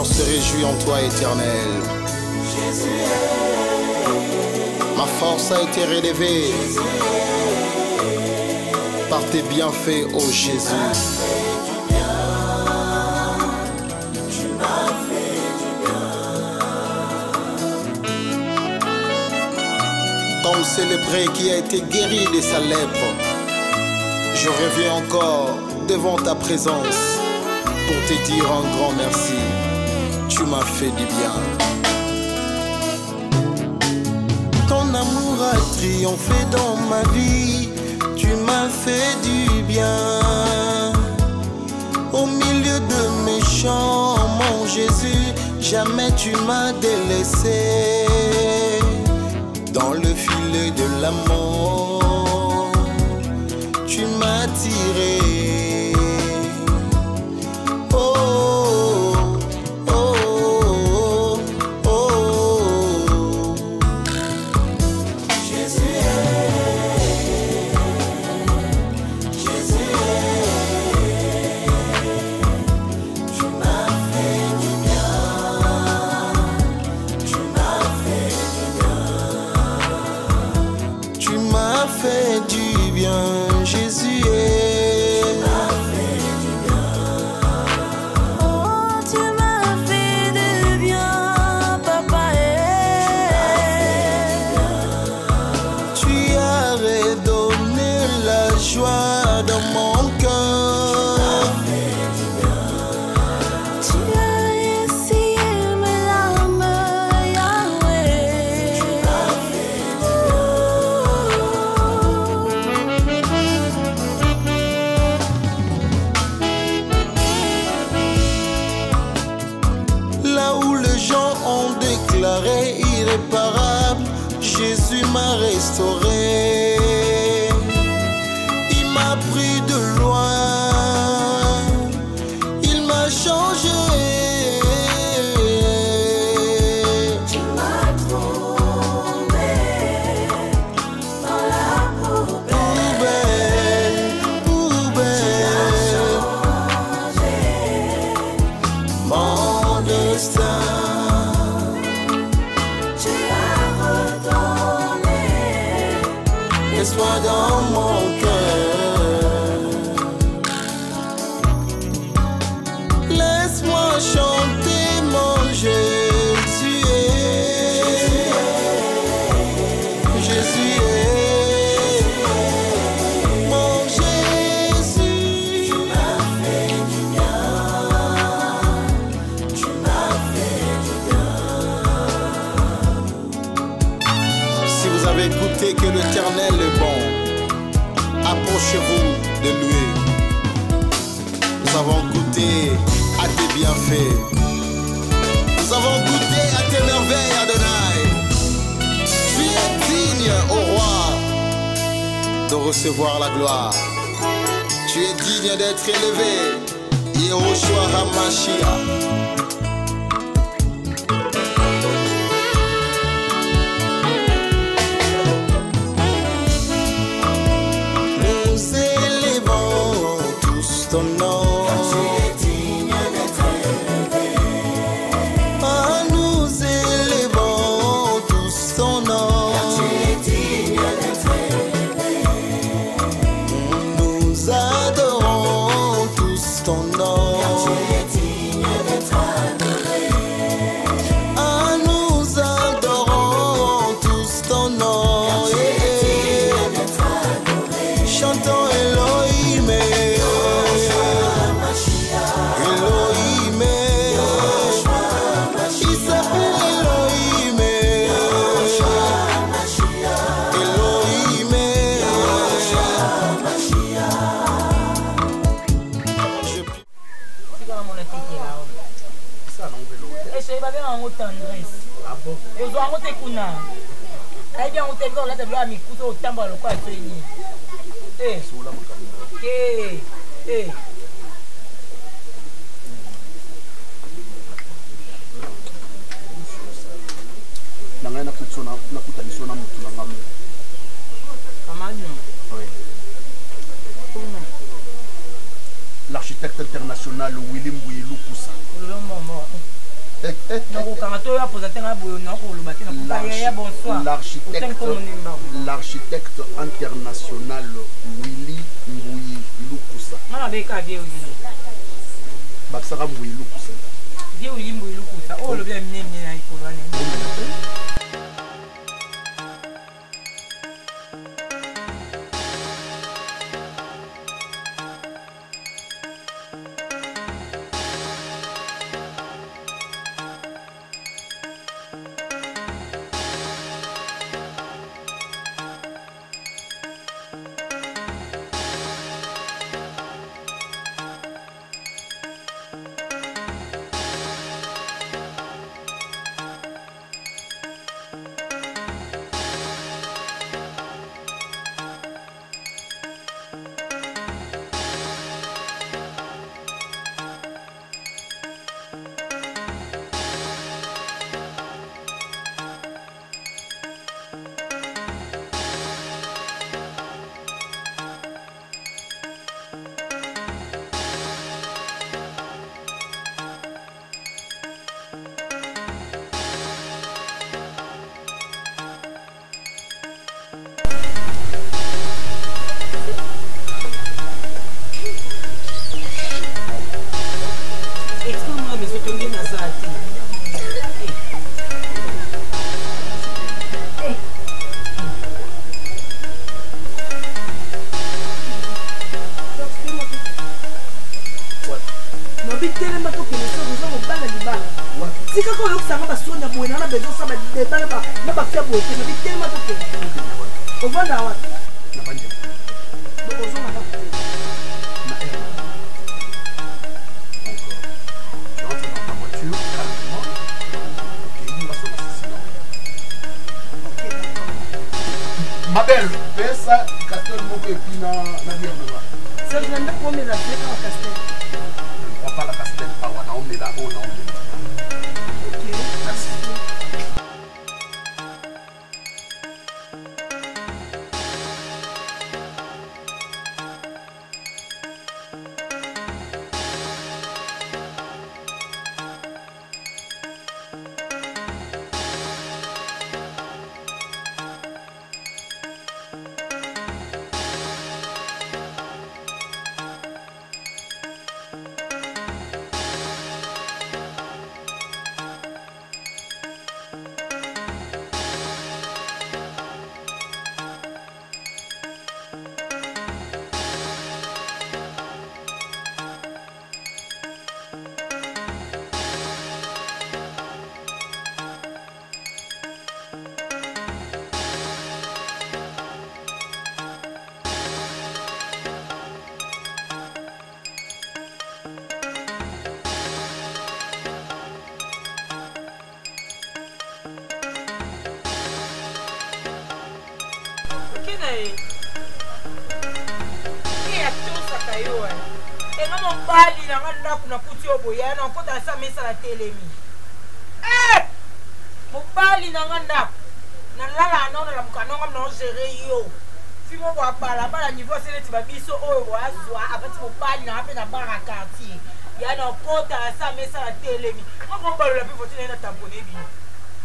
cœur se réjouit en toi, Éternel. Ma force a été relevée par tes bienfaits, ô Jésus. Comme célébré qui a été guéri de sa lèpre, je reviens encore devant ta présence pour te dire un grand merci. Tu m'as fait du bien. Ton amour a triomphé dans ma vie. Tu m'as fait du bien. Au milieu de mes chants, mon Jésus, jamais tu m'as délaissé. Dans le filet de l'amour, tu m'as tiré. Fait du bien, Jésus est. Tu m'as fait du bien. Oh, tu m'as fait du bien, papa. Tu as redonné la joie dans mon cœur. Tu as essuyé mes larmes, Yahweh. Tu m'as fait du Là où les gens ont déclaré irréparable, Jésus m'a restauré. Il m'a pris de loin, il m'a changé. Tu m'as trouvé dans la poubelle. Poubelle. Mon destin. Tu as redonné Laisse-moi dans mon cœur. Laisse-moi chanter mon Jésus est. Jésus est. Mon Jésus. Tu m'as fait du bien. Tu m'as fait du bien. Si vous avez goûté que l'Éternel est bon, approchez-vous de lui. Nous avons goûté à tes bienfaits. Nous avons goûté à tes merveilles, Adonai. Tu es digne, ô roi, de recevoir la gloire. Tu es digne d'être élevé, Yehoshua HaMashiach. Nous élevons tous ton nom. Tu es digne d'être élevé. Ah, nous élevons tous ton nom. Tu es digne d'être élevé. Nous adorons tous ton nom. Tu es digne d'être adoré. Ah, nous adorons tous ton nom. Tu es digne d'être adoré. Chantons Elohim, Elohim, il s'appelle Elohim, Elohim. L'architecte international William Bouilou Poussa. L'architecte international Willy Mbouyi Lukusa. Baksara Mbouyi Lukusa. Willy Mbouyi Lukusa. Oh, le bien Ma belle, fais ça, Castel Moko et puis na bien là. Ça je n'aime pas combien la fête en Castel. On va pas la Castel pas on est là, on est là. OK, merci. Mobali na nganda na lala na la mkanonga na gérer yo fimo wa bala bala niveau c'est les babiso oyo wazwa abati mobali na ape na bara quartier ya na kota sa mesa la telemi ko balo la pivote na tamponné bi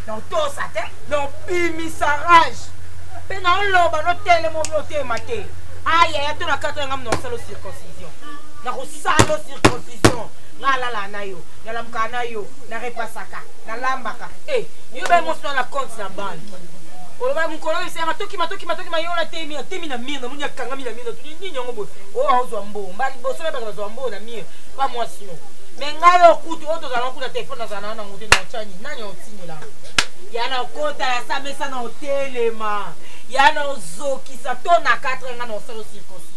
na to sa te no bimi sarage pe na loba no telemo no te mate aya ya to na kato ngam no salo circoncision na ko salo circoncision na lala na yo na lamkana yo na repasaka na lambaka yo ba mo na compte na banque o ba mo kolo ise matoki mayo la temi na mina munya kanga mina tu ni nyongo bo o auzwa mbo mbali bo so ba bazwa mbo na mia pa moi sino mais ngayo kutu o to za na kuta telefone za na ngote na chani nani otini la ya na kota ya sa mesa na hotelema ya na zoki sa to na 4 nga na solo circoncision.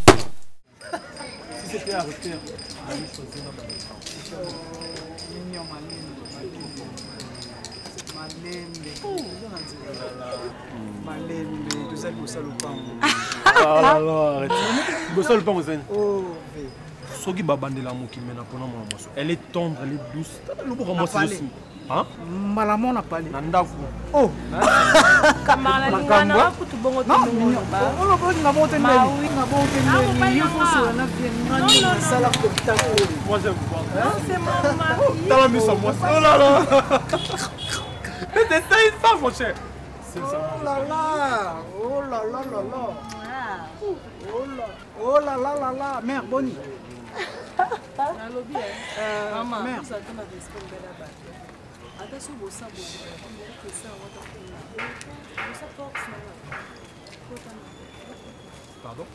Si c'était à refaire, elle est tendre, elle est douce. Hein? Malamon n'a pas dit. Nanda Oh. Kamala lingana wakutu bongo Non, tunungo ba. on va pas monter Ma oui. Moi j'aime pas. Non, c'est mon mari. T'as la mise à moi. Oh là là. Mais c'est ça, il ça, mon cher. C'est ça. Oh là là. Oh là là là là. Oh là là là là. Mère Bonnie. Maman, mère. Pardon?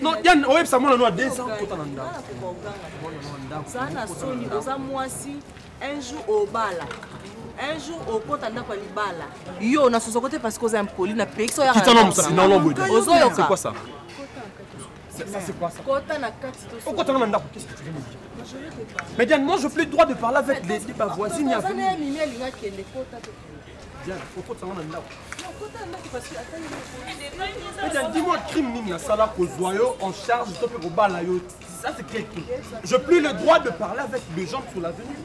Non, Yann, on est ça, moi, on a 200 kota nanda. Un jour au bala. Un jour au kota ndako libala. Yo na soso côté parce que vous impoli na pays so ya. Qui t'en a ça? Non, non, c'est quoi ça? Ça c'est quoi ça? Kota na kati to. Au kota nanda, qu'est-ce que tu veux me dire? Mais Diane, moi je plus le droit de parler avec ma voisine. Diane, au kota nanda. Dis-moi, crime nini sala kozoyo en charge de tope robala yo. Ça c'est quelque chose. Je n'ai plus le droit de parler avec les gens sur l'avenue.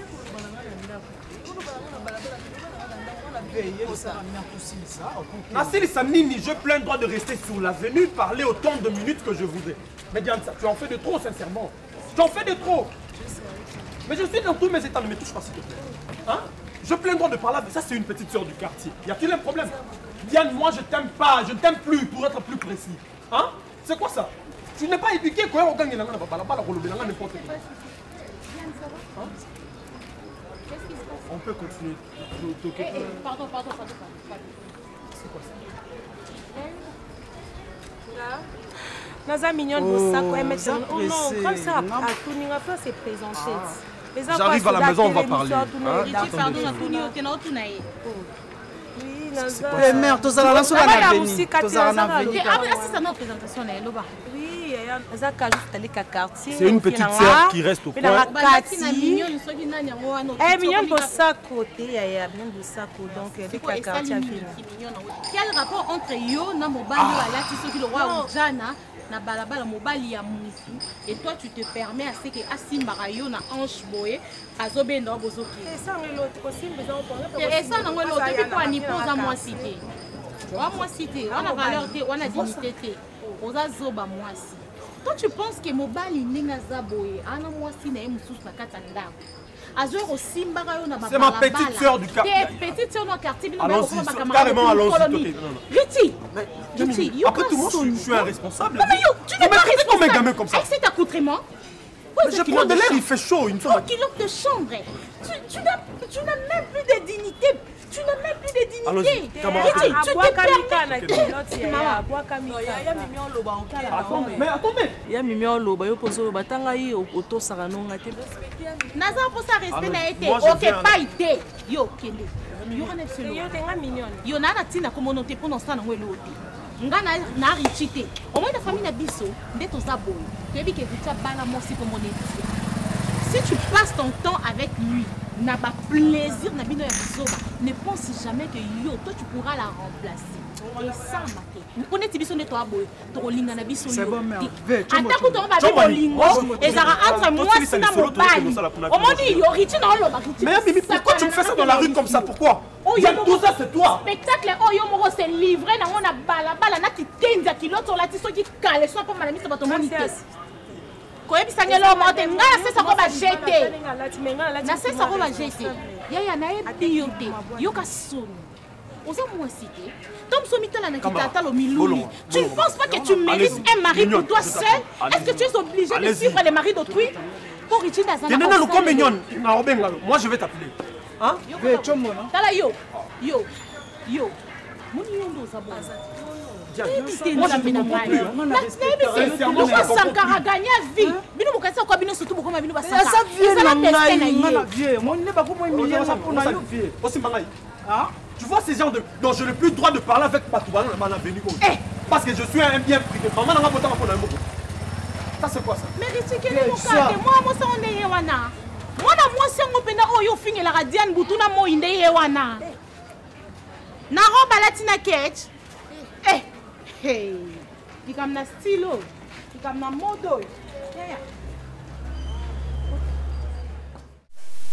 Nassili Samnini, je plein droit de rester sur l'avenue, parler autant de minutes que je voudrais. Mais Diane, tu en fais de trop, sincèrement. Tu en fais de trop. Mais je suis dans tous mes états, ne me touche pas s'il te plaît. Hein? Je plein droit de parler avec ça, c'est une petite soeur du quartier. Y a-t-il un problème? Diane, moi je t'aime pas, je ne t'aime plus pour être plus précis. Hein? C'est quoi ça? Tu n'es pas éduqué, quoi? On gagne n'importe quoi. Hein? On peut continuer. Pardon. C'est quoi ça? Naza mignonne pour ça quoi mettre. Oh non, comme ça à Tuninga peut se présenter. J'arrive à la maison, on va parler. Pardon, Oui, Naza. Mère, tous à la sur la avenue. Tous à la avenue. c'est notre présentation là, Loba. Oui, Naza ka juste aller ka quartier. C'est une petite sœur qui reste au coin. Eh mignonne pour ça côté, ya bien de ça côté donc avec ka quartier. Quel rapport entre yo na mobali ala tisoki le roi Ujana na balabala mobali ya musu et toi tu te permets à ce que asimbara yo na ange boye azobenda bozoki Ça l'autre aussi besoin de et ça na ngolo te ko ani posa moi cité on a valeur te on a dignité te oza zoba moi si toi tu penses que mobali ninga za boye ana moi si na mususu na kata ndako. C'est ma petite soeur du quartier. Petite soeur du quartier. Allons-y, carrément allons-y. Lutti, après tout, moi je suis un responsable. Mais tu n'es pas responsable. Comme ça. Avec cet accoutrement. Je prends de l'air, il fait chaud. Une fois. Kilo de chambre. Tu n'as même plus de dignité. Tu n'as même plus de dignité. Allons-y, camarade. Mais attendez. Il y a Mimio Loba, il y a Pozo Batanga, il y a Auto Sarano. Naza pour ça rester na été. Ok, pas été. Yo, Kende. Yo, on est solo. Yo, na tina comme on te pour nos stands ou l'autre. Ngana na richité. Au moins la famille na biso, d'être aux abois. Tu as vu que tu as bala morsi comme on est. Si tu passes ton temps avec lui, n'a pas plaisir, n'a bien ne pense jamais que yo, toi tu pourras la remplacer. Et ça, on est tibiso de toi, boy. Tu linga na biso. C'est bon, mère. Attends, tu vas pas bolingo. Et ça entre moi, c'est dans mon bail. Au moins, il y a Richie dans l'eau. Mais pourquoi tu me fais ça dans la rue comme ça? Pourquoi? Tout ça, c'est toi. Spectacle, oh, yo, moro, c'est livré. On a bala, na qui t'enza, qui l'autre, on l'a dit, qui calé, soit pour ma amie, c'est pas ton monité. Koyebi sangelo monte ngala sesa ko ba jeter na sesa ko ba jeter yaya na ebi yote yoka soni oza moi cité tom somi tala na kitata lo miluli tu ne penses pas que tu mérites un mari pour toi seul? Est-ce que tu es obligé de suivre les maris d'autrui pour Richie Nazana? Non, comme mignon moi je vais t'appeler hein tala yo moni yondo za bon moi je ne comprends plus. Sankara gagné vie. Bino mukasa kwa bino surtout bokoma bino basaka. Ça vient na vieux. Moi ne pas pour moi million ça pour na yo vieux. Aussi mangai. Hein? Tu vois ces gens de non, je n'ai plus le droit de parler avec Patoubana dans ma venue parce que je suis un bien privé. Maman n'a pas pour un mot. Ça c'est quoi ça? Mais Richie quel est moi ça on est wana. Moi na moi c'est ngo pena oyo fingi la Diane Butuna mo inde wana. Na roba latina catch. Hey, il comme na stylo. comme na modo. Yeah.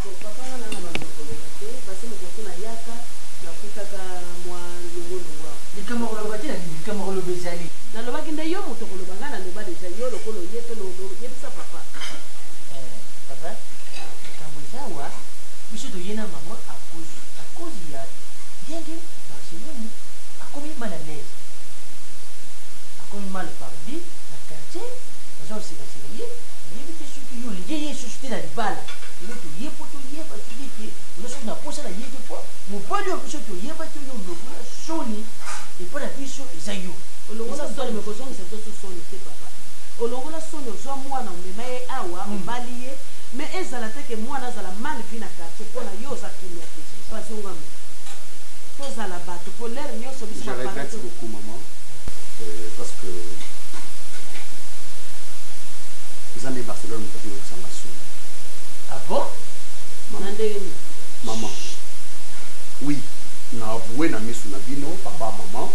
Papa na na mandokolote parce que moto na yaka na kutaka mwa longolongwa. Likamoroloba te na likamoroloba ezali. Na loba kinde yo moto koloba ngana loba deja yo lokolo yeto lobo yebisa papa. Papa, kambozawa biso toyena maman à cause ya genge Barcelone akomi mal à l'aise. Akomi mal pardi na quartier, bazo sika ye, yebite soki yo liye susute na libala. Yo to ye poto ye ba tiki yo so na posa na ye te po. Mo pali yo biso to ye ba to yo lokola soni et pour la biso ezayo. Olongola soni me kozongi se to soni te papa. Olongola soni ozwa mwana omema ye awa ombali ye mais ezala te ke mwana azala mal vi na quartier mpona yo oza kimia te pasongami tozala bato po lere nyonso biso je regrette beaucoup maman parce que eza nde Barcelone moto akiyokisanga soni. Ah bon? na ndenge nini maman oui na avoué na miso na bino papa maman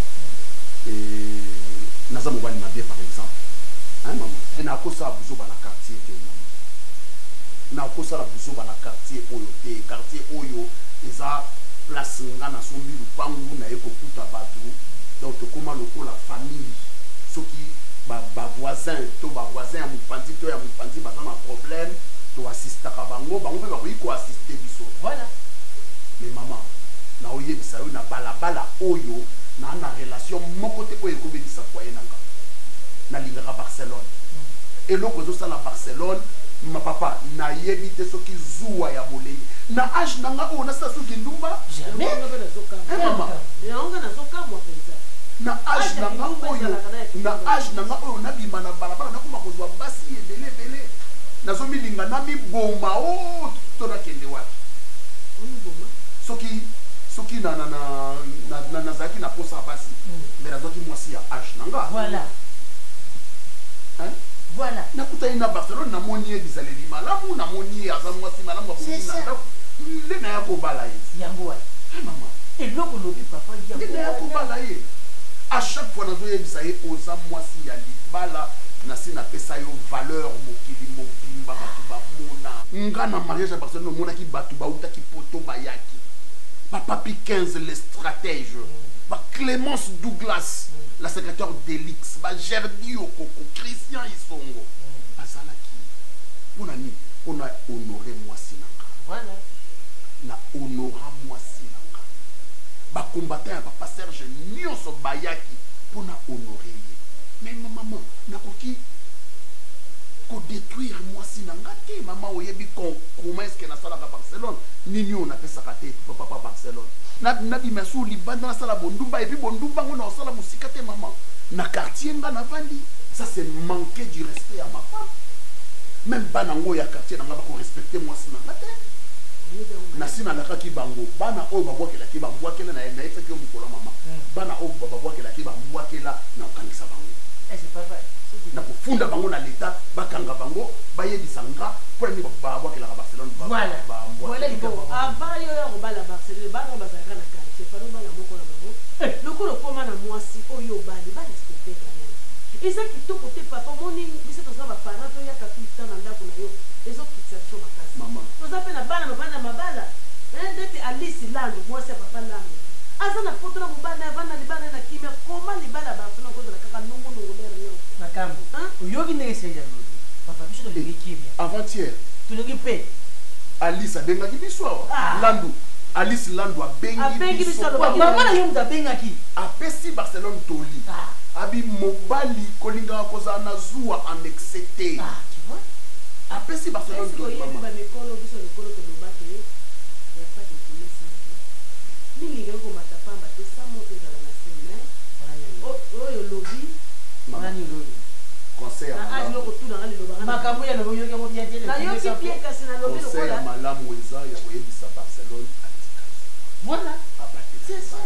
naza mobali mabe par exemple hein maman nakosala buzoba na quartier te maman nakosala buzoba na quartier oyo te quartier oyo eza place nga na sombi lupangu na ye kokuta bato donc tokóma lokola famille soki bavoisin to bavoisin ya mopanzi to ya mopanzi baza na problème toasistaka bango bango mpe bakoki koasiste biso Voilà. mais maman naoyebisa yo na balabala oyo na relation moko te oyo ekobebisa foye nanga nalingaka Barcelone eloko ezosala Barcelone ma papa nayebi te soki zuwa ya molei na age nanga oyo nasala soki ndumba Jamais. mama yango nazokamwa mpenza na age nanga oyo nabima na balabala nakoma kozwa basi ebele nazomilinga namiboma o to nakende wapi soki nazalaki na posa ya basi mais nazwaki mwasi ya age nanga Voilà. hein? Voilà. nakutani na Barcelone namoni ye bizaleli malamu namoni ye aza mwasi malamu abongi na ndako nde naya kobala ye Yango wana. mama eloko lobi papa nde naya kobala ye à chaque fois nazoyebisa ye oza mwasi ya libala nasi napesa yo valeur mokili mobimba bato bamona nga na mariage ya Barcelone omonaki bato bautaki poto bayaki bapapi 15 les stratèges Clémence Douglas la secrétaire d'Elix Gerdi Okoko Christian Isongo bazalaki mpona nini mpona honore mwasi nanga Voilà. na honora mwasi nanga bacombatant ya papa Serge nyonso bayaki mpona honore ye mais mama nakoki kodétruire mwasi nanga te mama oyebi comment est-ce que nasalaka Barcelone nini oyo napesaka te papa Barcelone nabima so libanda nasala bondumba epi bondumba ngo naosala mosika te mama na quartier nga navandi ça c'est manquer du respect à ma femme même bana ngo ya quartier nanga bakorespecte mwasi nanga te nasi nalakaki bango bana oyo babwakelaki bambwakela nayebisaki yo mokolo mama bana oyo babwakelaki bambwakela na okangisa bango C'est pas vrai. na kofunda bango na leta bakanga bango bayebisa nga mpona nini babwakelaka Barcelone Voilà. Voilà likambo. avant yo ya kobala Barcelone bana bazalaka na quartier falo bana moko na bango lokolo okoma na mwasi oyo obali barespecte quand même eza kitoko te papa moni biso toza baparent toyaka pita na ndako na yo ezokitisa biso makasi mama toza mpe na bana mabana mabala ndete Alice Lango mwasi ya papa Lango aza na poto na mobali avanda libala na kimia koma libala Barcelone kozala kaka nongonongo lere nyonso makambo oyoki ndenge eseja lobi papa biso tolingi kimia avant-hier tolingi mpe Alice abengaki biso awa Landu Alice Landu abengi biso mama na yo moto abengaki apesi Barcelone toli abi mobali kolingaka kozala na zuwa annexe te apesi Barcelone toli mama bamikolo biso mikolo tolobaki ya pas de kime simple mingi okomata pamba te sa moto ezala na seme oyo lobi nani lobi conseil na age loko tunanga lilobaka makambo ya lobi oyoki yango bien te nayoki pie kasi nalobi conseil ya lokola malamu eza ya koyebisa Barcelone atika voilà c'est ça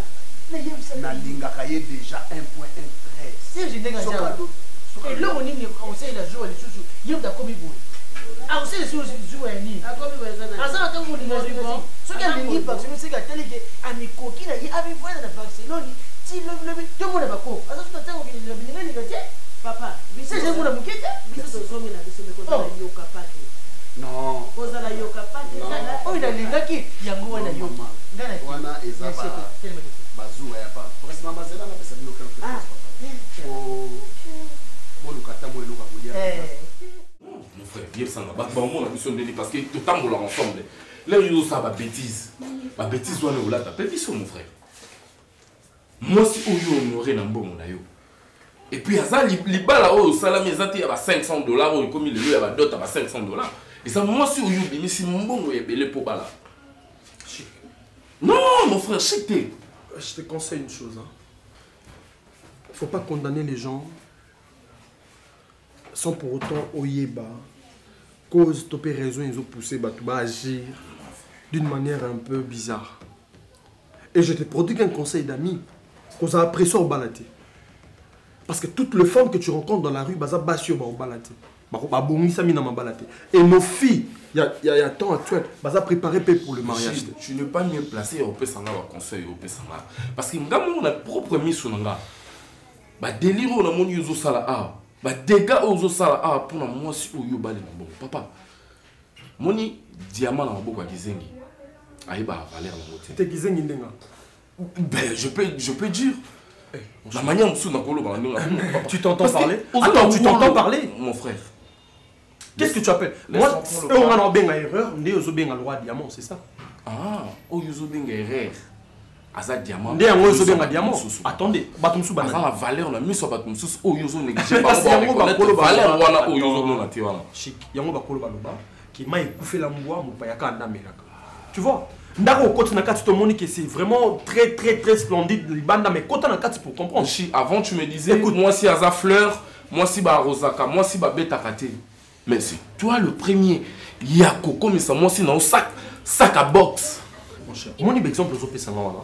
nalingaka ye déjà 1.1 Serge ndenge aza eloko nini conseil na jour lisusu ye moto akomi boye akosala jour ya nini akomi boyezana aza na ntango molinga soki alingi Barcelone soki ateliki amikoki na ye abivoyana na Barcelone ti lobilobi tomona bakoko aza soki na ntango bilinga te Papa, c'est j'ai mon amour qui était. Non. Oh, il a les gars qui yango wana yo. Wana ezaba. Bazou ya pas. Parce que maman zela na pesa bino quelque chose. Oh. Bon lukata mo eloka kolia. Mon frère, viens ça là. On a besoin de parce que tout temps on l'a ensemble. Là yo ça va bêtise. Ma bêtise wana ola taper biso mon frère. Moi si oyo honoré na mbongo na yo. Et puis ça libala o salami ezati ya ba $500 o comme il y a ba dot ba $500. Et ça moi si oyo bimi si mbongo ebele po bala. Non mon frère, je te conseille une chose hein. Faut pas condamner les gens sans pour autant oyeba cause topé raison ils ont poussé bah tu vas agir d'une manière un peu bizarre. Et je te prodigue un conseil d'ami cause à pression au balaté. Parce que toutes les femmes que tu rencontres dans la rue baza basio ba au balaté. Et nos filles, il y a temps actuel, baza préparer pour le mariage. Tu n'es pas mieux placé au Pesanga au conseil au Pesanga parce que on a propre mis sur nga. Ba délire on a mon yuzo sala a. Ba dégâts aux sala a pour moi si au yo balé bon papa. Moni diamant na maboko ya Gizengi. Aïba valeur na moté. C'était Gizengi ndenga. Ben je peux dire la manière dont tu t'entends parler? Attends, tu t'entends parler? Mon frère. Qu'est-ce que tu appelles? Moi, on a une erreur, on a un droit diamant, c'est ça? Ah, on a une erreur. Asa diamant. Diamant. Attendez, batumsu banana. La valeur on a mis sur batumsu au yozo négligé pas valeur wana au yozo non atiwana. Chic. Yango bakolo baloba qui m'a écouffé la mboa mo payaka ndamelaka. Tu vois? Ndako côté na kati to moni que c'est vraiment très splendide libanda mais côté na kati pour comprendre. Avant tu me disais écoute moi si asa fleur, moi si ba rosaka, moi si ba beta kate. Mais c'est toi le premier. Yako comme ça moi si na sac à box. Mon cher. Mon exemple aux opé wana.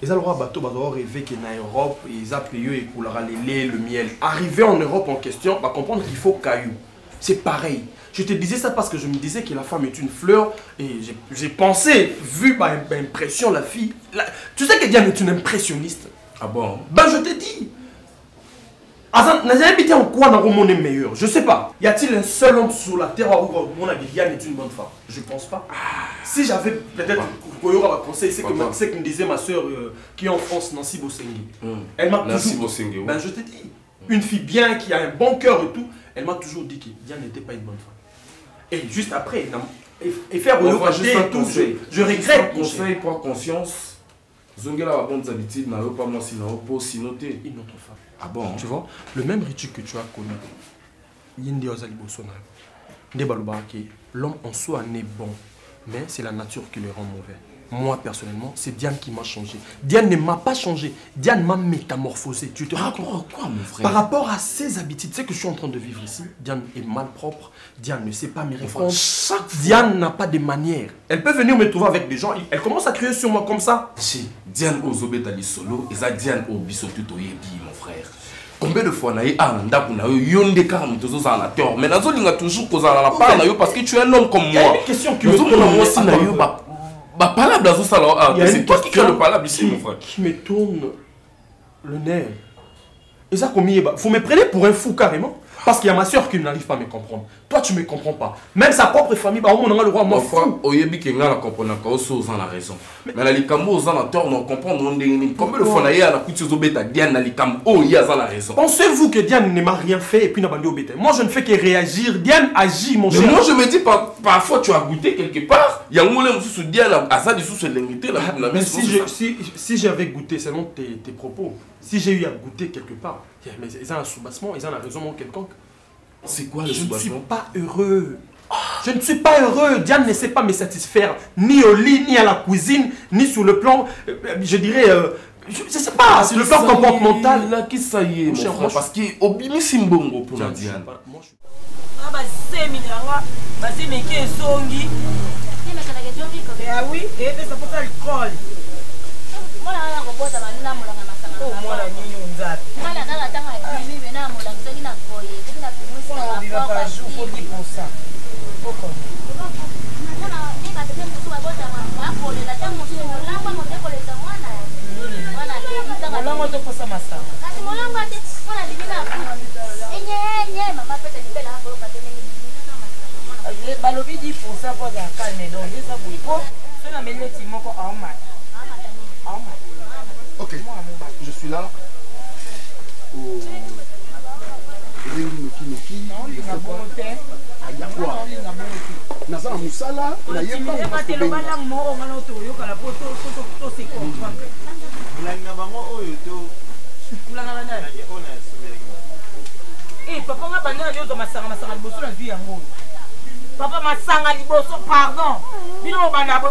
Ils ont le droit bateau bazo rêver que na Europe ils a payé et coulera le lait, le miel. Arrivé en Europe en question, va comprendre qu'il faut caillou. C'est pareil. Je te disais ça parce que je me disais que la femme est une fleur et j'ai pensé, vu ma impression, la fille. Tu sais que Diane est une impressionniste. Ah bon? Ben je te dis. Azan, n'a jamais été en quoi dans le monde est meilleur? Je sais pas. Y a-t-il un seul homme sur la terre où mon avis Diane est une bonne femme? Je pense pas. Si j'avais peut-être Koyora va conseiller, c'est que me disait ma soeur qui est en France, Nancy Bosengi. Elle m'a toujours. Ben je te dis, une fille bien qui a un bon cœur et tout, elle m'a toujours dit que Diane n'était pas une bonne femme. Et juste après, et faire tout, je regrette. Conseil, prends conscience. Zongela a bonnes habitudes, n'a pas moi sinon pas sinon t'es une autre femme. Ah bon? Tu vois, le même rituel que tu as connu, Yindi Ozali Bosona, l'homme en soi n'est bon, mais c'est la nature qui le rend mauvais. Moi, personnellement, c'est Diane qui m'a changé. Diane ne m'a pas changé. Diane m'a métamorphosé. Tu te rends compte? Quoi, mon frère? Par rapport à ses habitudes, tu sais que je suis en train de vivre ici. Diane est malpropre. Diane ne sait pas me répondre. Diane n'a pas de manières. Elle peut venir me trouver avec des gens. Elle commence à crier sur moi comme ça. Si, Diane Ozobetali solo, et ça Diane Obisotuto Yebi, mon frère. Combien de fois na yonde karam tozo za la tort mais nazo linga toujours koza la part na yo parce que tu es un homme comme moi. Il y a une question qui me tourne palable dans ça là, c'est toi qui as le palable ici mon frère. Qui me tourne le nerf. Et ça comme vous me prenez pour un fou carrément. Parce qu'il y a ma soeur qui n'arrive pas à me comprendre. Toi, tu ne me comprends pas. Même sa propre famille, bah, on a le roi, moi, fou. Oyebi qui n'a la comprendre, on a la raison. Mais la likambo, on a tort, on comprend, on est comme le fond, il a la couture au bêta, Diane, la likambo, oh, il y a la raison. Pensez-vous que Diane ne m'a rien fait et puis n'a pas dit au bêta? Moi, je ne fais que réagir. Diane agit, mon cher. Mais moi, je me dis, parfois, tu as goûté quelque part. Il y a un moment où Diane a ça, sous l'ingité. Mais si j'avais goûté, selon tes propos, si j'ai eu à goûter quelque part, mais ils ont un soubassement, ils ont la raison mon quelconque. C'est quoi le soubassement? Je ne suis pas heureux. Je ne suis pas heureux. Diane ne sait pas me satisfaire, ni au lit, ni à la cuisine, ni sur le plan, je dirais, je ne sais pas, sur le plan comportemental. Là, qui ça y est, mon frère, parce qu'il y a Obimi Simbongo pour la Diane. Ah oui, et ça peut faire le col. Ok, je suis là. Au Ringi Noki. Ayakwa. Naza musala na yemba papa nga banda yo to masanga liboso na vie yango. Papa masanga liboso pardon. Bino bana bo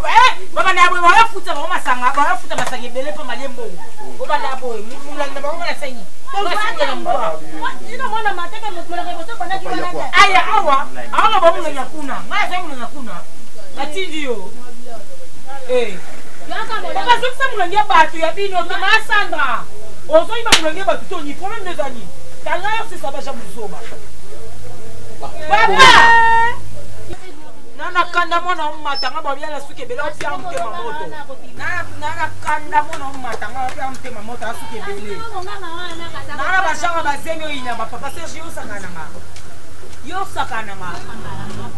baba na bo ba futa ba masanga ba futa masanga ebele pa malembo. O bana bo mulanda ba na sanyi. Aya awa awa ba mulanya kuna. Nga za mulanya kuna. Atindi yo. Papa zokisa mulanya batu ya bino to masandra. Ozo iba mulanya batu to ni problème des amis. D'ailleurs, c'est ça, Baja Moussoba. Papa! Nana kanda mona matanga ba bien la suke bela opi amte mamoto. Nana kanda mona matanga opi amte mamoto asuke bele. Nana ba shanga ba zenyo ina ba papa Serge yo sakana nga. Yo sakana nga.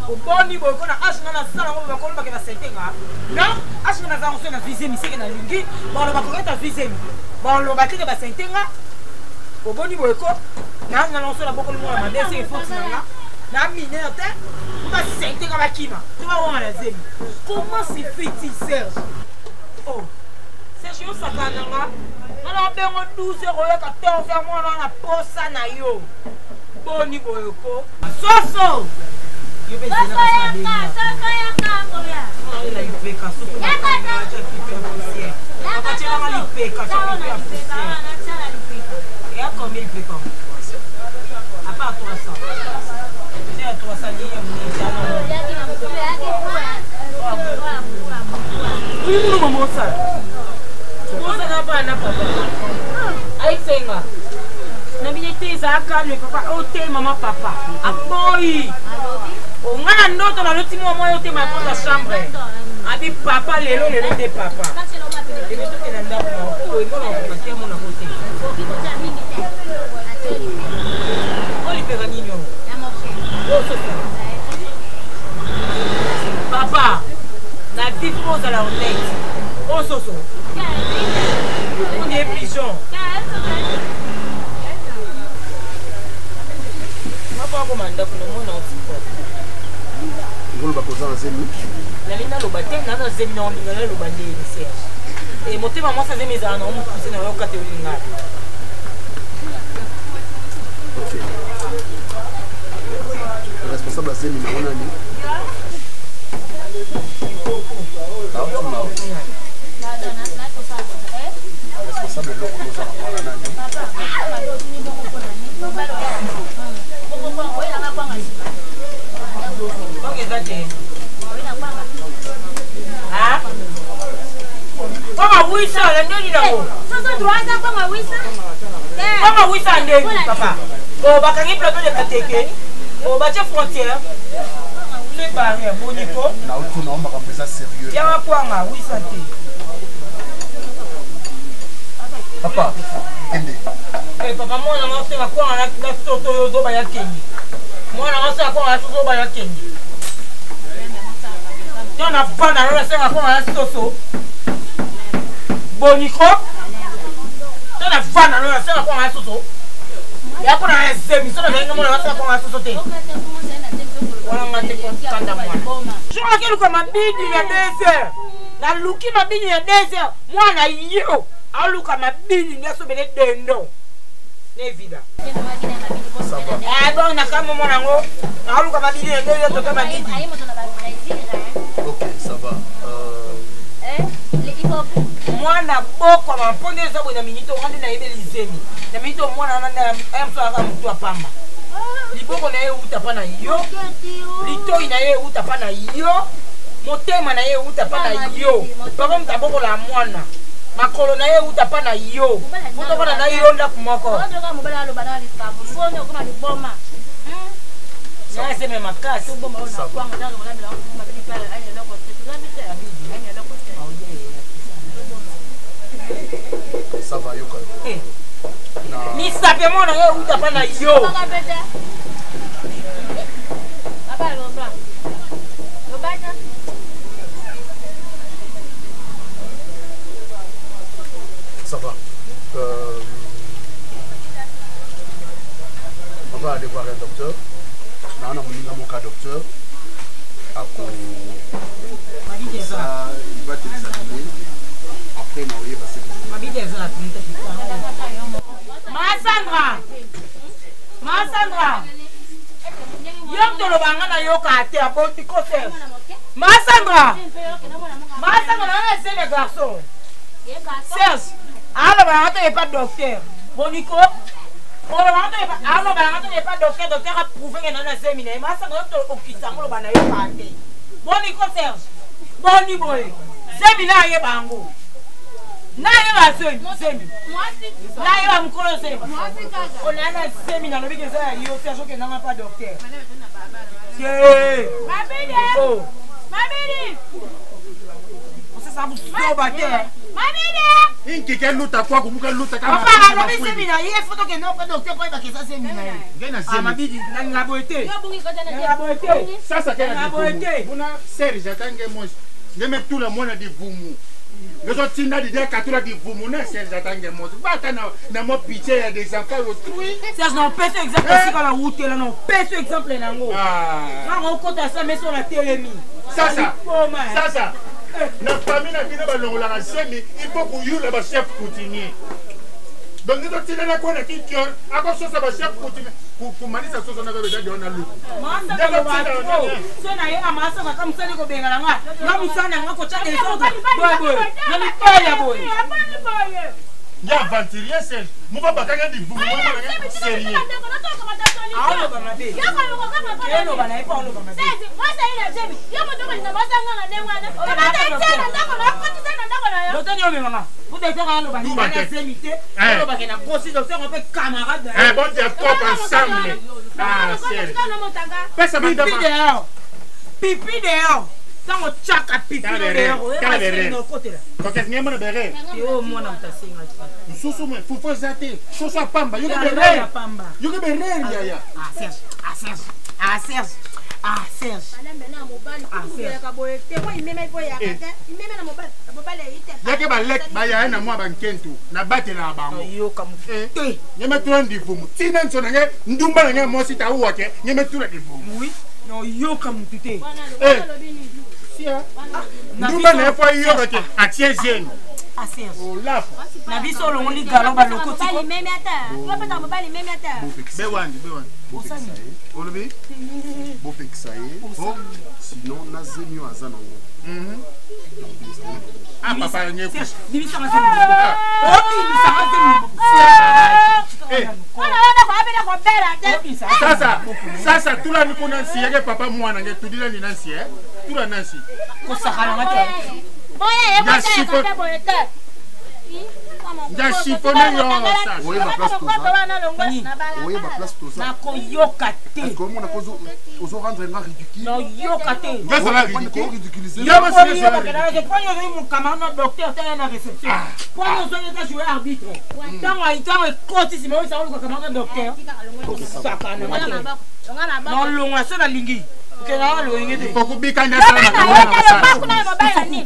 Oboni boy kona ashina na sala ngo ba kolba ke ba sentenga. Non, ashina na zango na deuxième seke na lingi, ba lo ba koketa deuxième. Ba lo ba tike ba sentenga. Oboni boyko na lancer la beaucoup de monde mandé c'est faux na minute ba sente ka bakima tu vas voir la zemi comment c'est fait Serge oh Serge yo sakana nga na bengo 12 € 14 mois na posa na yo boni boyko soso yo be zina na bini soso ya kango ya la ipeka soso ya et à combien il fait comme à part 300 c'est à 300 oui nous maman ça comment ça n'a pas na papa avec senga na biete za calme papa ote maman papa a boy o ngana ndoto na loti mo moyo te ma porte chambre abi papa lelo de papa et le truc est là o il va on passer mon côté papa, la vie pose à la honnête. Oh Soso, on est pigeon. On va pas commander pour le monde entier. Vous le baposez en zémi. La ligne le bâtiment, on a zémi en ligne le bâtiment. Et mon thème, moi, ça c'est mes amis, on me pousse dans le catégorie. Ok. Le responsable à Zémi, on a dit. Responsable de l'eau, nous papa. Oh, bakangi plateau de Kateke. Oh, batia frontière. Les barrières, bonito. Na auto na on va ça sérieux. Ya wa kwanga, oui santé. Papa, ende. Eh papa, moi na ngose ka kwanga na toto do ba ya kengi. Moi na ngose ka kwanga toto ba ya kengi. Tona bana na ngose ka kwanga na toto. Boniko. Tona bana na ngose ka kwanga na toto. Ya kuna zemi sona venga mwana wasa kwa wasa sote. Wala ngate kwa kanda mwana. Shona kelu kwa mabidi ya desert. Na luki mabidi ya desert. Mwana yo. Aluka mabidi nyaso bele dendo. Ne vida. Ça va. Bon na kama mwana ngo. Aluka mabidi ya desert to kama mabidi. Ok, ça va. Mwana boko maponde za bwana minito ngande na ebe lizemi. Na minito mwana nanda ayamso aka mtu apamba. Liboko na ye utapa na yo. Litoi na ye utapa na yo. Motema na ye utapa na yo. Papa mtaboko la mwana. Makolo na ye utapa na yo. Motoko na yo nda kumoko. Na sema makasi. Ça va, Yoko. Ni sape mon na yo utapa na yo. Ça va. On va aller voir un docteur. Là, on a mon cas docteur. Ça, il va te examiner. Après, on va passer. Massandra. Yom to lo banga na yo kate aboti ko se. Massandra. Massandra na c'est les garçons. Serge. Alors banga to pas docteur. Bonico. On va pas docteur, docteur a prouvé que dans le séminaire. Massandra to okisango lo bana yo kate. Bonico Serge. Boni boy. Séminaire ye bango. Na ye ba semi. Na ye ba mukolo semi. On a un séminaire le big ça yo Serge que n'a pas docteur. Mabidi. Oh. Mabidi. On se sabu so bater. Mabidi. Inki ke luta kwa kumuka luta kama. Papa na le séminaire, il faut que non pas docteur pour que ça séminaire. Ngena Mabidi na laboratoire. Ça que na Serge atange mo. Ngeme tout le monde di vumu. Ngezo tinda di dia katula di vumu na Serge atange mo. Bata na mo pitié ya des enfants autrui. Serge non pèse exemple ici dans la route là non pèse exemple nango. Ah. On compte ça mais sur la télémie. Ça. Na famille na bino balongola ka semi, il faut que you le chef coutumier. Donc nous avons na kona ki kior, ako sosa ba chef coutumier. Pour manisa sosa na bebe dadi ona lu. So na ye amasa ka kamsani ko benga nga. Na musana nga ko chane so. Boy. Na ni paya boy. Ya aventurier Serge. Mo ba bakanga di vumu mo sérieux. Alo ba mabe. Yo ba na ipo alo ba mabe. Sasa, wasa ile jemi. Yo mtu kwa nabasa ngana ndengwana. Bata tena ndako na kwa tena ndako na yo. Doto nyo mama. Vous devez alo ba ni na semité. Alo ba kena kosi docteur on peut camarade. Bon dia cop ensemble. Ah, Serge. Pesa madama. Pipi dehors. Tant on chaka pipi dehors. Donc est-ce que bere? Yo mona mtasinga. Susu me fufo zate. Susu pamba. Yo bere pamba. Yo bere ya. Ah Serge. Yake ba lek ba ya na mwa ba nkento na batela bango. Yo kamufe. Nyeme tuwa ndivumu. Tina nso na nge ndumba na nge mosi ta uwake. Nyeme tuwa ndivumu. Oui. No yo kamutute. Ndumba na efo iyo bake atie jeni. Ah Serge. O lapo. Na biso lo ngoli galo ba loko tiko. Meme ata. Yo peta mobali meme ata. Bewandi. Olobi? Bo fixaye. Bon, sinon na zemio azanango. Ah papa nyeku. Dimisa ngazemo. Obi dimisa ngazemo. Sasa tula ni kuna nsi yake papa mwana nge tudila ni nansi tula nansi. Ko sakala ngate. Boye e ko ta boye ta. Ya chiffonné yo ça. Oui, ma place tout ça. Oui, ma place tout ça. Na ko yokate. Est-ce que on a cause aux rendre un ridicule? Non, yokate. Nga ça va ridicule. Yo mo si ça. Je prends yo mon camarade docteur tellement na réception. Pour nous on est jouer arbitre. Tant côté si moi ça on camarade docteur. Ça kana mate. Non longa ça na lingi. Que na lo ngede. Poko bikanda ça na.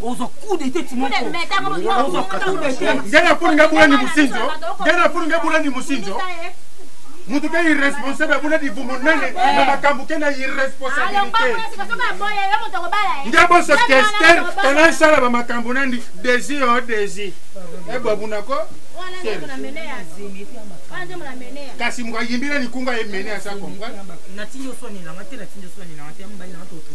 Ozo coup de tête mon. Ozo coup de tête. Ngena kuninga bula ni musinzo. Mutu ke irresponsable bula di vumunene na makambu ke na irresponsabilité. Ngabo so tester tena sala ba makambu nandi désir. E babuna ko. Kasi mga yimbira ni kunga emene asa konga. Natinyo soni la ngate natinyo soni la ngate mbali na to to.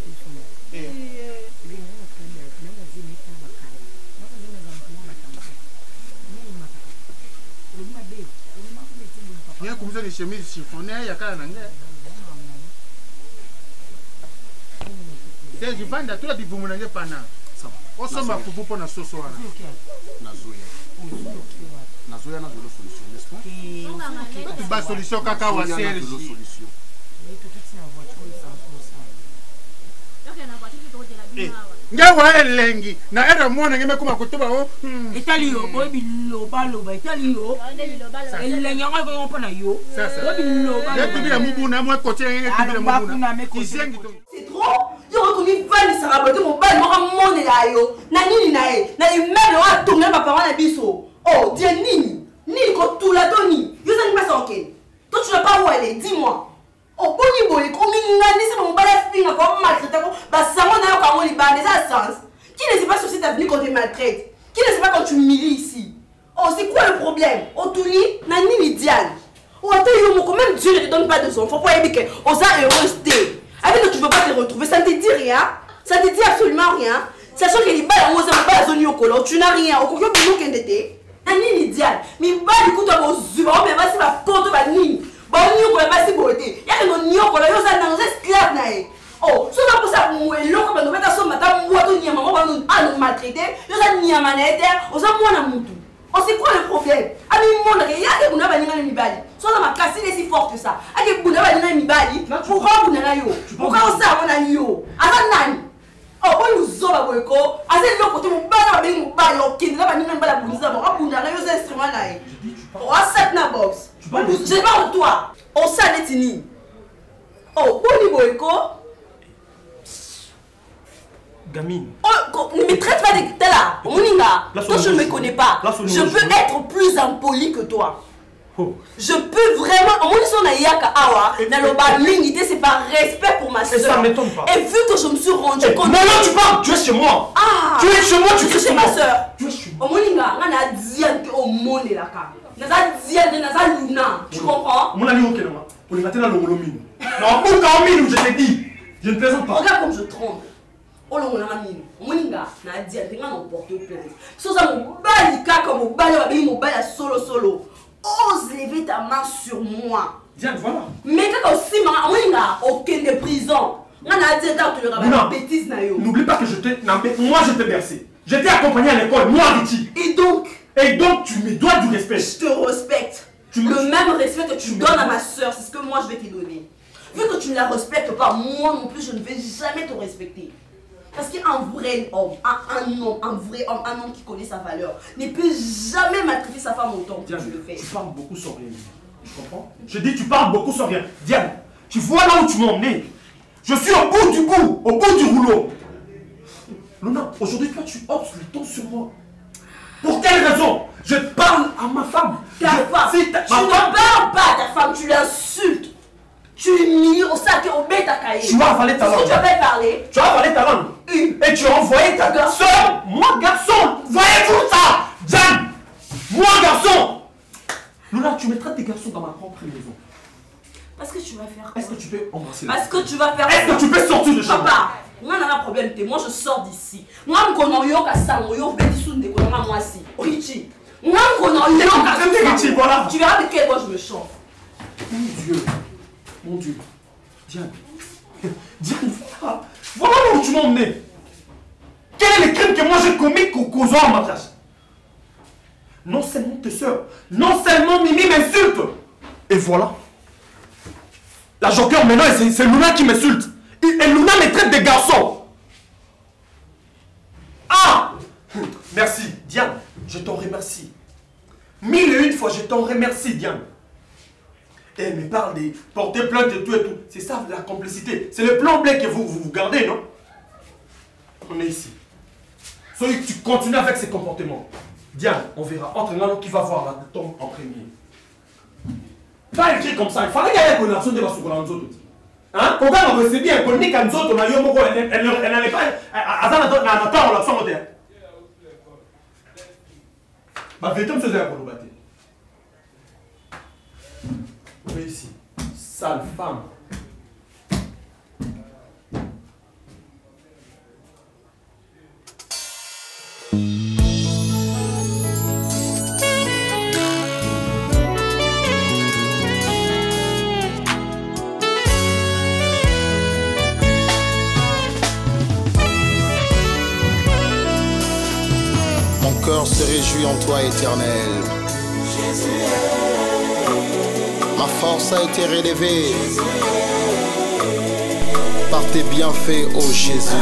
Nya kumza ni chemise chiffonné ya kala nanga. C'est du vanda tout la divumu nanga pana. Osoma fufu pona soso wana. Nazoya na zolo solution, n'est-ce pas? Tu bas solution kaka wa Serge. Ngawa elengi na era mwana ngeme kuma kutuba o. Italio boy biloba Italio. Elengi ngako ngompa na yo. Sasa. Biloba. Ya tubila mubuna mwa kote tubila mubuna. Isengi to. C'est trop. Yo rekoni vali sarabote mo bali mo monde la yo. Na nini na e. Na imelo a tourner ma parole na biso. Oh Oh, Dieu, Nini. Nini, quand tout la donne. Yo, ça n'est pas ça, ok. Toi, tu n'as pas où elle est, dis-moi. Oh, boni boy, comme il n'a dit, c'est mon balai fini, comme maltraité, bah, ça m'a d'ailleurs quand on y bat, ça a sens. Qui ne sait pas sur cette avenue quand tu maltraites? Qui ne sait pas quand tu m'humilies ici? Oh, c'est quoi le problème? Oh, Touli, Nani, Diane. Oh, attends, yo, quand même Dieu ne te donne pas de son. Faut pas dire que, oh, ça est resté. Avec que tu veux pas te retrouver, ça ne te dit rien. Ça ne te dit absolument rien. Sachant que les balles, on ne pas la zone yokolo, tu n'as rien. Au coquillon, tu n'as rien d'été. Nani, Diane. Mais balles, écoute, on va zuba, mais vas-y, va porter ma ligne. Bon, on ne va pas si beauté. Il y a que nos yokolo, yo, ça n'a pas esclave, naïe. Oh, si on a pour ça, on est long, comme on met à son matin, moi, on va nous maltraiter. Yo, ça n'y a manette, on s'en moi, on a moutou. Oh, c'est quoi le problème? Ah, mais mon il y a des gens qui ont des soit dans ma cassine est si forte que ça. Ah, des gens qui ont des pourquoi vous n'avez pas? Pourquoi on s'est abonné? Ah, non. Oh, on nous a dit que ah, c'est le côté où on va faire mon bail, ok, nous avons pas la bouse d'abord. On a eu ces instruments là. Oh, cette na box. Je parle de toi. On s'est dit. Oh, on est bon, Gamine. Oh, ne me traite pas de là. Moninga, toi je ne me connais pas. Je peux être plus impoli que toi. Oh. Je peux vraiment. C'est par respect pour ma soeur. Et ça ne m'étonne pas. Et vu que je me suis rendu compte. Non, tu parles, tu es chez moi. Ah, tu es chez moi, tu es chez ma soeur. Tu es chez moi. Moninga, on a dit au monde là. Tu comprends? Mon ami, ok, pour les matin, là, le mine. Non, pour mine, je t'ai dit. Je ne plaisante pas. Regarde comme je tremble. Oh là, on a mis. Moninga, n'a dit à t'enga non porter plaisir. Sans ça, mon balika comme mon bal, mon bal solo. Ose lever ta main sur moi. Diane, voilà. Mais quand aussi, Moninga, aucune de prison. On a dit à tu le rabat bêtise na yo. N'oublie pas que je t'ai. Moi, je t'ai bercé. Je t'ai accompagné à l'école, moi, Richie. Et donc, tu me dois du respect. Je te respecte. Le même respect que tu donnes à ma soeur, c'est ce que moi je vais te donner. Vu que tu ne la respectes pas, moi non plus, je ne vais jamais te respecter. Parce qu'un vrai homme, un homme qui connaît sa valeur, ne peut jamais maltraiter sa femme autant que tu le fais. Tu parles beaucoup sans rien. Tu comprends? Je dis tu parles beaucoup sans rien. Diane, tu vois là où tu m'as emmené. Je suis au bout du rouleau. Luna, aujourd'hui toi tu hausses le ton sur moi. Pour quelle raison? Je parle à ma femme. Ta femme. Tu ne parles pas à ta femme, tu l'insultes. Tu l'humilies au sac et au bête à cahier. Tu as avalé ta langue. Tu vas pas parler. Tu as avalé ta langue. Et tu as envoyé ta garçon. Moi garçon. Voyez-vous ça? Diane. Moi garçon. Luna, tu mettras tes garçons dans ma propre maison. Parce que tu vas faire. Est-ce que tu peux embrasser? Parce que tu vas faire. Est-ce que tu peux sortir de chez moi? Papa, moi on a un problème. Moi je sors d'ici. Moi je connais yo kassango yo betisu de konanga moi si. Richie. Moi je connais yo kassango. Richie, voilà. Tu verras de quel bois je me chauffe. Mon Dieu. Diane. Diane, voilà où tu m'as emmené. Quel est le crime que moi j'ai commis causant à ma place? Non seulement tes soeurs, non seulement Mimi m'insulte. Et voilà. La joker maintenant, c'est Luna qui m'insulte. Et Luna me traite de garçon. Ah! Merci, Diane. Je t'en remercie. 1001 fois, je t'en remercie, Diane. Et elle me parle de porter plainte et tout et tout. C'est ça la complicité. C'est le plan blé que vous gardez, non? On est ici. Soit tu continues avec ces comportements. Diane, on verra. Entre nous, qui va voir la tombe en premier. Pas écrit comme ça. Il fallait qu'il y ait une relation de la souffrance. Hein? Quand on recevait bien, on dit qu'un autre, elle n'allait pas. Elle n'a pas en relation au terre. Ma vérité me faisait un peu battre. Mais ici, sale femme. Mon cœur se réjouit en toi, éternel. Ma force a été relevée par tes bienfaits, ô Jésus.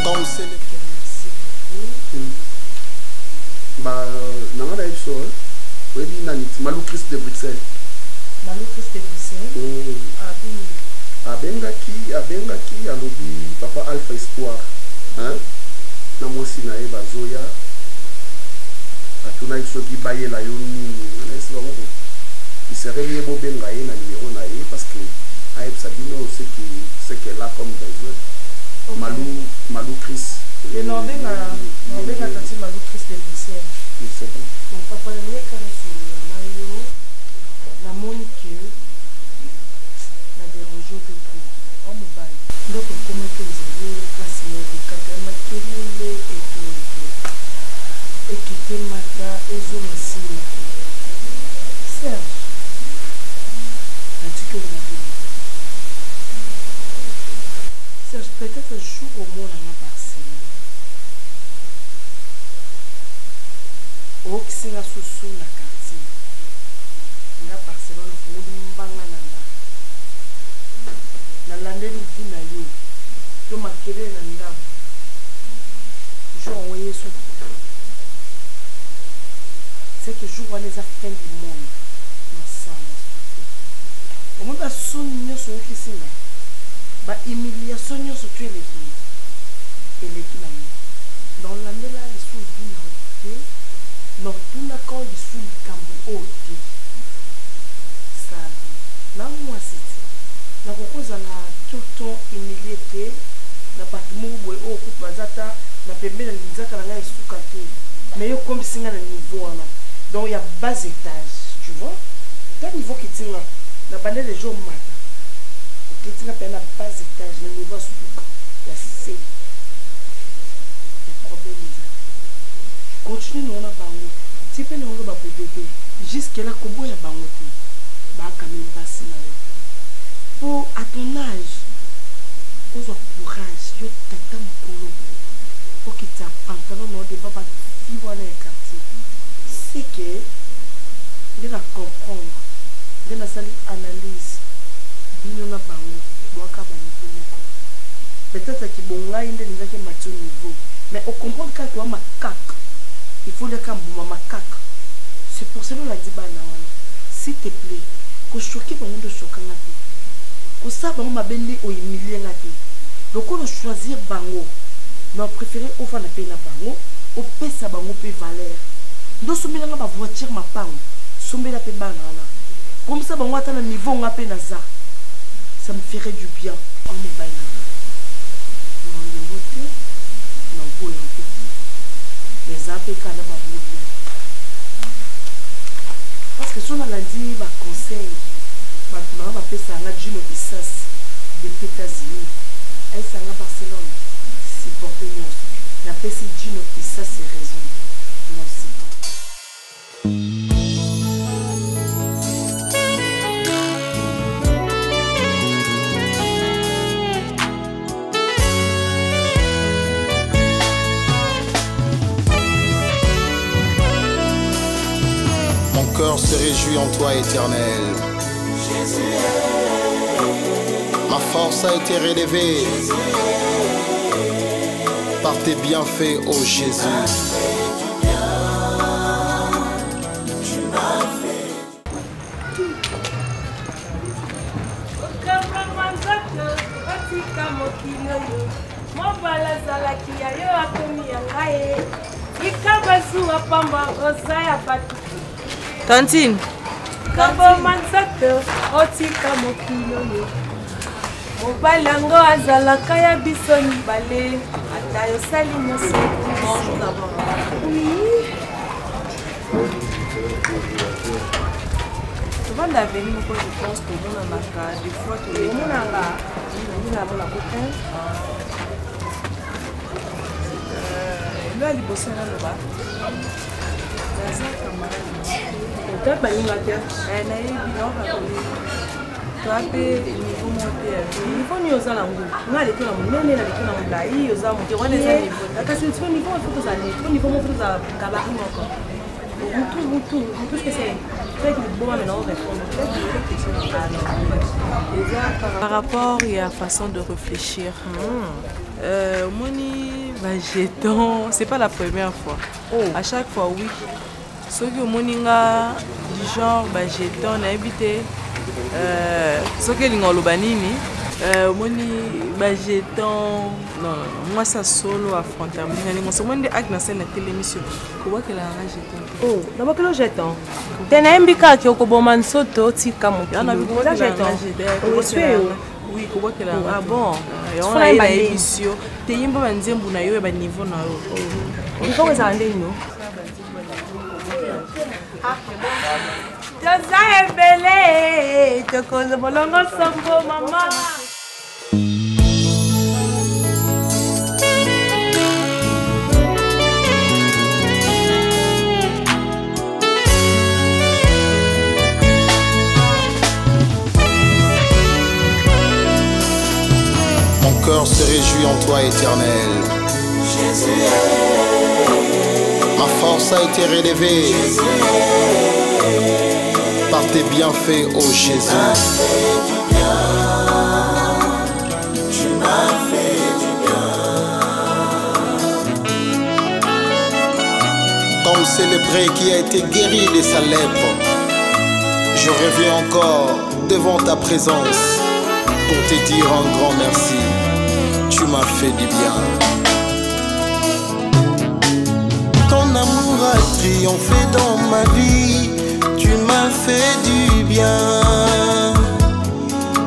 Comme c'est le... Bah, non, là, il sort. Oui, Malou Christ de Bruxelles. Malou Christ de Bruxelles. abengaki alobi papa Alpha Espoir hein na mwasi na ye bazoya atunaki soki bayela yo nini wana esi bango il serait mieux bobenga ye na numéro na ye parce que ayebisa bino ce qu'elle a comme besoin Malou Chris le norbenga tati Malou Chris de Bruxelles je sais pas mon papa ne kana sur Mario la monique la dérange que trop en mobile donc comment que vous avez placé le cadre matériel et quitter mata et zo masini Serge tu que la vie Serge peut-être un jour au monde à Barcelone au qui sera sous la quartier na Barcelone pour mbanga na landeli vina yo to makele na ndabo jour envoyé sur c'est que jour on les a fin du monde na sana au moins ba sonyo so qui singa ba humiliation nyo so tu eleki na yo dans landela les sous vina ote non tout na quand les sous kambu ote ça na moi c'est na kokoza na toto humilié na patimo boy o kupazata na pembeni na nzaka na ngai suka te mais yo comme singa na niveau wana donc il y a bas étage tu vois dans niveau qui tient na bande les jours matin qui tient na bas étage na niveau suka ya c'est le problème est continue na bango type na ngo ba bébé jusqu'à là kobo ya bango te ba quand même passer na yo pour à ton âge aux courage yo tata mokolo pour que tu pantalon non de pas vivre dans les quartiers c'est que de la comprendre de la salle analyse bino na bango boaka ba niveau moko peut-être que bonga inde ni zaki match niveau mais au comprendre quand toi macaque il faut le cambo macaque c'est pour cela la dit bana wana s'il te plaît ko choquer bango de chokanga te ko sa bango mabende o humilier nga te donc on choisir bango mais on préférait au fond na na bango au pesa bango pe valeur ndo sombela nga ba voiture mapango sombela pe bana wana comme ça bango ata na niveau nga pe na za ça me ferait du bien en me baina non le vote non boy en tout les apé kana ba bien parce que si on a dit ba conseil maintenant ba pesa nga Gino Issas depuis États-Unis elle s'en à Barcelone c'est pour que nous la pesa Gino Issas c'est raison non c'est Mon cœur se réjouit en toi, éternel. Ma force a été relevée par tes bienfaits, ô Jésus. Tantine Kabo manzaka otika mokilo yo Obalango azalaka ya biso mibale ata yo sali nyonso. Bonjour d'abord. Oui. Souvent d'avenir je pense que mon amaka des fois que les mon anga on a la copain. Là il bosse là là-bas. Tu as pas eu ma terre. Elle a eu bilan à côté. Tu as payé niveau monté. Il faut nous osons l'angle. On a les gens on est là les gens on là. Ils osent monter. On est là. La casse du niveau il faut que ça aille. Niveau monter ça gabarit encore. Tout ce que c'est. C'est que bon maintenant on répond. Par rapport à la façon de réfléchir. Moni Vageton, c'est pas la première fois. À chaque fois oui. Ce que moninga du genre Vageton a évité ce que l'ingolo banini omoni bajeton non moi ça solo affronta mingani ngoso monde ak na scène télé émission kobakela nga jeton oh nabakelo jeton tena embika ki okoboma nsoto tika moto ana bikola jeton oui kobakela ah bon on a une émission te yimba banzembu na yo ba niveau na yo il faut que ça ande no Josa ebele tokozo bolongo sombo mama. Mon cœur se réjouit en toi éternel. Jésus, ma force a été relevée. Jésus, par tes bienfaits, ô Jésus. Tu m'as fait du bien. Comme ce lépreux qui a été guéri de sa lèpre, je reviens encore devant ta présence pour te dire un grand merci. Tu m'as fait du bien. Ton amour a triomphé dans ma vie. Tu m'as fait du bien.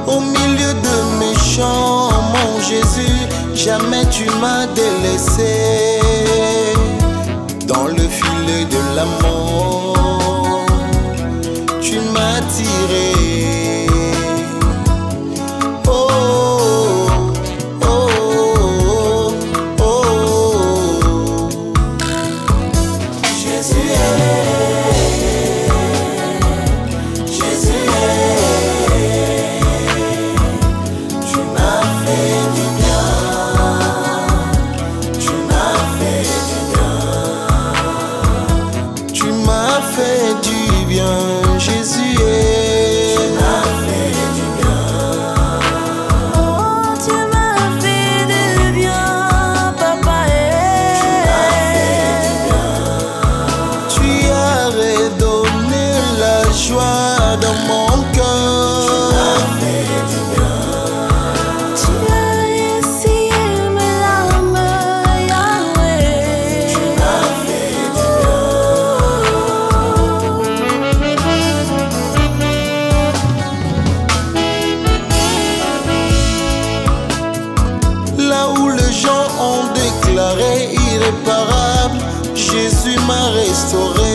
Au milieu de mes chants, mon Jésus, jamais tu m'as délaissé. Dans le filet de l'amour, tu m'as tiré. Jésus m'a restauré.